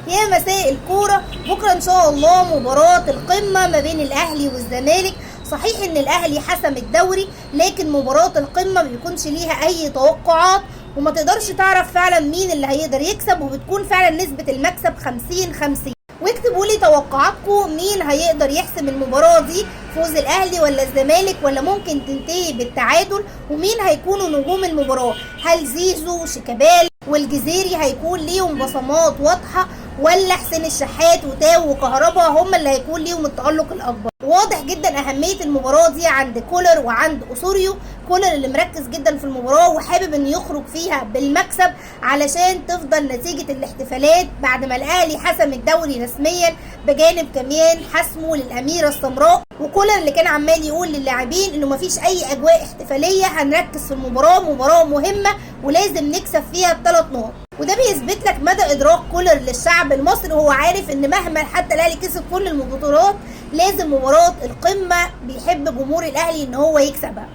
يا مساء الكورة. بكرة ان شاء الله مباراة القمة ما بين الاهلي والزمالك. صحيح ان الاهلي حسم الدوري، لكن مباراة القمة ما بيكونش ليها اي توقعات، وما تقدرش تعرف فعلا مين اللي هيقدر يكسب، وبتكون فعلا نسبة المكسب 50-50. واكتبوا لي توقعاتكم، مين هيقدر يحسم المباراة دي؟ فوز الاهلي ولا الزمالك، ولا ممكن تنتهي بالتعادل؟ ومين هيكونوا نجوم المباراة؟ هل زيزو، شيكابالا والجزيري هيكون ليهم بصمات واضحة، ولا حسين الشحات وتاو وكهربا هم اللي هيكون ليهم التألق الأكبر؟ واضح جدا أهمية المباراة دي عند كولر وعند أسوريو. كولر اللي مركز جدا في المباراة وحابب إنه يخرج فيها بالمكسب علشان تفضل نتيجة الاحتفالات بعد ما الأهلي حسم الدوري رسميا، بجانب كمان حسمه للأميرة السمراء. وكولر اللي كان عمال يقول للاعبين إنه مفيش أي أجواء احتفالية، هنركز في المباراة، مباراة مهمة ولازم نكسب فيها ب3 نقط. وده بيثبت لك مدى ادراك كولر للشعب المصري. هو عارف ان مهما حتى الاهلي كسب كل البطولات، لازم مباراه القمه بيحب جمهور الاهلي ان هو يكسبها.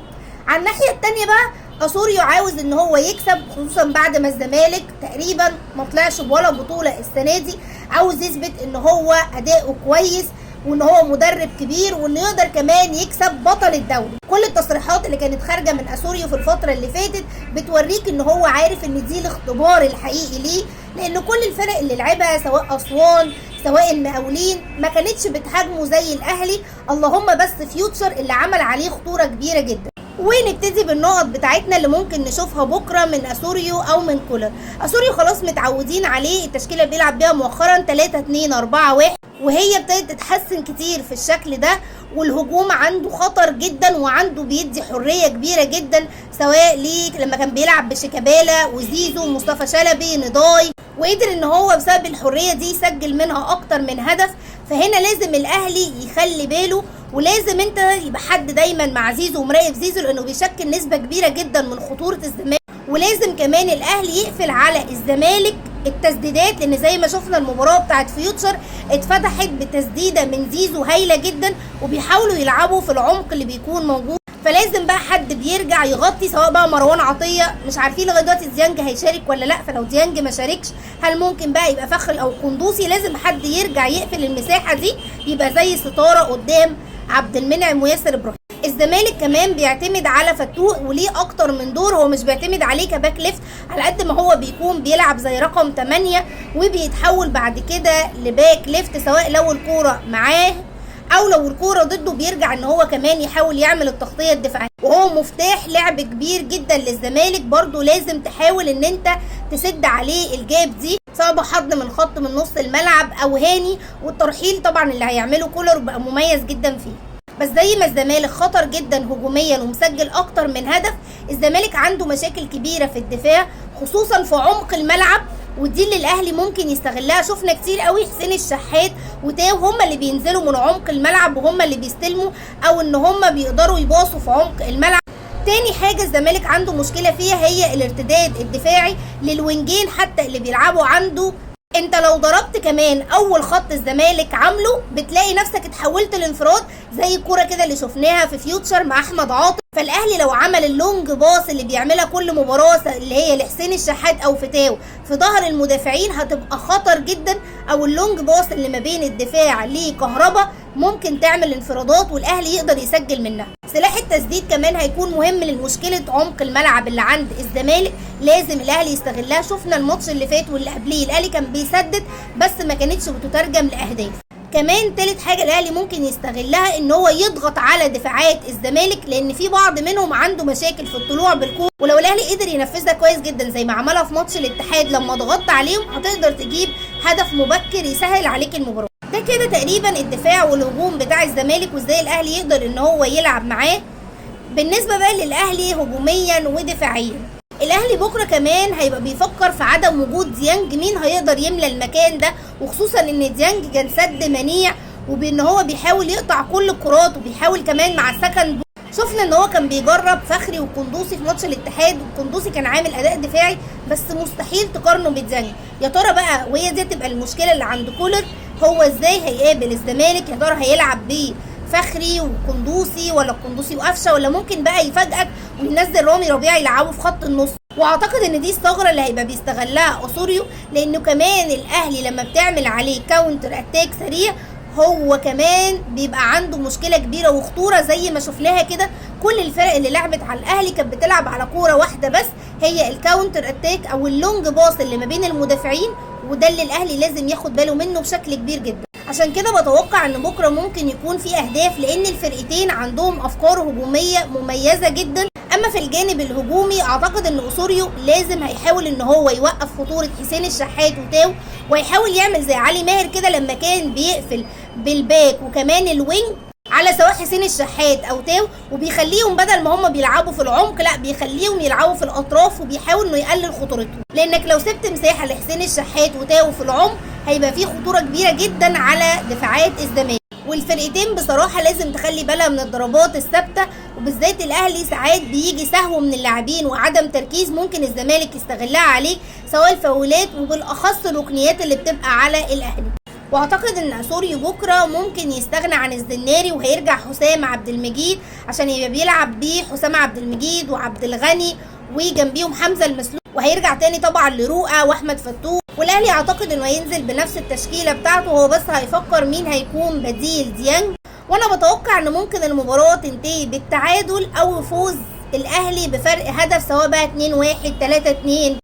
على الناحيه الثانيه بقى، اسوريو عاوز ان هو يكسب، خصوصا بعد ما الزمالك تقريبا ما طلعش بولا بطوله السنه دي. عاوز يثبت ان هو اداؤه كويس، وان هو مدرب كبير، وانه يقدر كمان يكسب بطل الدوري. كل التصريحات اللي كانت خارجه من اسوريو في الفتره اللي فاتت بتوريك ان هو عارف ان دي الاختبار الحقيقي ليه، لان كل الفرق اللي لعبها سواء اسوان سواء المقاولين ما كانتش بتهاجمه زي الاهلي، اللهم بس فيوتشر اللي عمل عليه خطوره كبيره جدا. ونبتدي بالنقط بتاعتنا اللي ممكن نشوفها بكره من اسوريو او من كولر. اسوريو خلاص متعودين عليه، التشكيله اللي بيلعب بيها مؤخرا 3-2-4-1، وهي ابتدت تتحسن كتير في الشكل ده. والهجوم عنده خطر جدا، وعنده بيدي حريه كبيره جدا، سواء ليه لما كان بيلعب بشيكابالا وزيزو ومصطفى شلبي نضاي، وقدر ان هو بسبب الحريه دي يسجل منها اكتر من هدف. فهنا لازم الاهلي يخلي باله، ولازم انت يبقى حد دايما مع زيزو ومراقب زيزو، لانه بيشكل نسبه كبيره جدا من خطوره الزمالك. ولازم كمان الاهلي يقفل على الزمالك التسديدات، لان زي ما شفنا المباراه بتاعت فيوتشر اتفتحت بتسديده من زيزو هايله جدا، وبيحاولوا يلعبوا في العمق اللي بيكون موجود. فلازم بقى حد بيرجع يغطي، سواء بقى مروان عطيه، مش عارفين لغايه دلوقتي ديانج هيشارك ولا لا. فلو ديانج ما شاركش، هل ممكن بقى يبقى فخر او قندوسي؟ لازم حد يرجع يقفل المساحه دي، يبقى زي ستاره قدام عبد المنعم وياسر ابراهيم. الزمالك كمان بيعتمد على فتوح، وليه اكتر من دور. هو مش بيعتمد عليه كباك ليفت على قد ما هو بيكون بيلعب زي رقم 8، وبيتحول بعد كده لباك ليفت، سواء لو الكوره معاه او لو الكوره ضده بيرجع ان هو كمان يحاول يعمل التغطيه الدفاعيه. وهو مفتاح لعب كبير جدا للزمالك. برضو لازم تحاول ان انت تسد عليه الجاب دي، سواء بحضن من خط من نص الملعب او هاني. والترحيل طبعا اللي هيعمله كولر بقى مميز جدا فيه. بس زي ما الزمالك خطر جدا هجوميا ومسجل اكتر من هدف، الزمالك عنده مشاكل كبيره في الدفاع، خصوصا في عمق الملعب، ودي اللي الاهلي ممكن يستغلها. شفنا كتير قوي حسين الشحات وتاو هم اللي بينزلوا من عمق الملعب، وهم اللي بيستلموا، او ان هم بيقدروا يباصوا في عمق الملعب. تاني حاجة الزمالك عنده مشكلة فيها هي الارتداد الدفاعي للوينجين حتى اللي بيلعبوا عنده. انت لو ضربت كمان اول خط الزمالك عامله، بتلاقي نفسك اتحولت لانفراد، زي الكوره كده اللي شفناها في فيوتشر مع احمد عاطف. فالاهلي لو عمل اللونج باص اللي بيعملها كل مباراه، اللي هي لحسين الشحات او فتاو في ظهر المدافعين، هتبقى خطر جدا. او اللونج باص اللي ما بين الدفاع لكهربا ممكن تعمل انفرادات والاهلي يقدر يسجل منها. سلاح التسديد كمان هيكون مهم لمشكله عمق الملعب اللي عند الزمالك، لازم الاهلي يستغلها. شفنا الماتش اللي فات واللي قبليه الاهلي كان بيسدد، بس ما كانتش بتترجم لاهداف. كمان تالت حاجه الاهلي ممكن يستغلها ان هو يضغط على دفاعات الزمالك، لان في بعض منهم عنده مشاكل في الطلوع بالكوره. ولو الاهلي قدر ينفذها كويس جدا زي ما عملها في ماتش الاتحاد لما ضغطت عليهم، هتقدر تجيب هدف مبكر يسهل عليك المباراه. ده كده تقريبا الدفاع والهجوم بتاع الزمالك، وازاي الاهلي يقدر ان هو يلعب معاه. بالنسبه بقى للاهلي هجوميا ودفاعيا، الاهلي بكره كمان هيبقى بيفكر في عدم وجود ديانج، مين هيقدر يملى المكان ده، وخصوصا ان ديانج كان سد منيع، وبان هو بيحاول يقطع كل الكرات، وبيحاول كمان مع السكند. شفنا ان هو كان بيجرب فخري وقندوسي في ماتش الاتحاد، وقندوسي كان عامل اداء دفاعي، بس مستحيل تقارنه بديانج. يا ترى بقى، وهي دي تبقى المشكله اللي عند كولر، هو ازاي هيقابل الزمالك؟ يا ترى هيلعب بيه فخري وقندوسي، ولا قندوسي وقفشه، ولا ممكن بقى يفاجئك وينزل رامي ربيعه يلعبه في خط النص؟ واعتقد ان دي الثغره اللي هيبقى بيستغلها اسوريو، لانه كمان الاهلي لما بتعمل عليه كاونتر اتاك سريع هو كمان بيبقى عنده مشكله كبيره وخطوره، زي ما شفناها كده كل الفرق اللي لعبت على الاهلي كانت بتلعب على كوره واحده بس، هي الكاونتر اتاك او اللونج باص اللي ما بين المدافعين، وده اللي الاهلي لازم ياخد باله منه بشكل كبير جدا. عشان كده بتوقع ان بكره ممكن يكون في اهداف، لان الفرقتين عندهم افكار هجوميه مميزه جدا. اما في الجانب الهجومي اعتقد ان اسوريو لازم هيحاول ان هو يوقف خطوره حسين الشحات وتاو، وهيحاول يعمل زي علي ماهر كده لما كان بيقفل بالباك وكمان الوينج على سواء حسين الشحات او تاو، وبيخليهم بدل ما هم بيلعبوا في العمق لا بيخليهم يلعبوا في الاطراف، وبيحاول انه يقلل خطورتهم، لانك لو سبت مساحه لحسين الشحات وتاو في العمق هيبقى فيه خطوره كبيره جدا على دفاعات الزمالك. والفرقتين بصراحه لازم تخلي بالها من الضربات الثابته، وبالذات الاهلي ساعات بيجي سهو من اللاعبين وعدم تركيز ممكن الزمالك يستغلها عليه، سواء الفاولات وبالاخص الركنيات اللي بتبقى على الاهلي. واعتقد ان اسوريو بكره ممكن يستغنى عن الزناري وهيرجع حسام عبد المجيد، عشان يبقى بيلعب بيه حسام عبد المجيد وعبد الغني وجنبيهم حمزه المسلوق، وهيرجع تاني طبعا لرؤى واحمد فتوح. والاهلي اعتقد انه هينزل بنفس التشكيله بتاعته، هو بس هيفكر مين هيكون بديل ديانج. وانا بتوقع ان ممكن المباراه تنتهي بالتعادل او فوز الاهلي بفرق هدف، سواء بقى 2-1 3-2.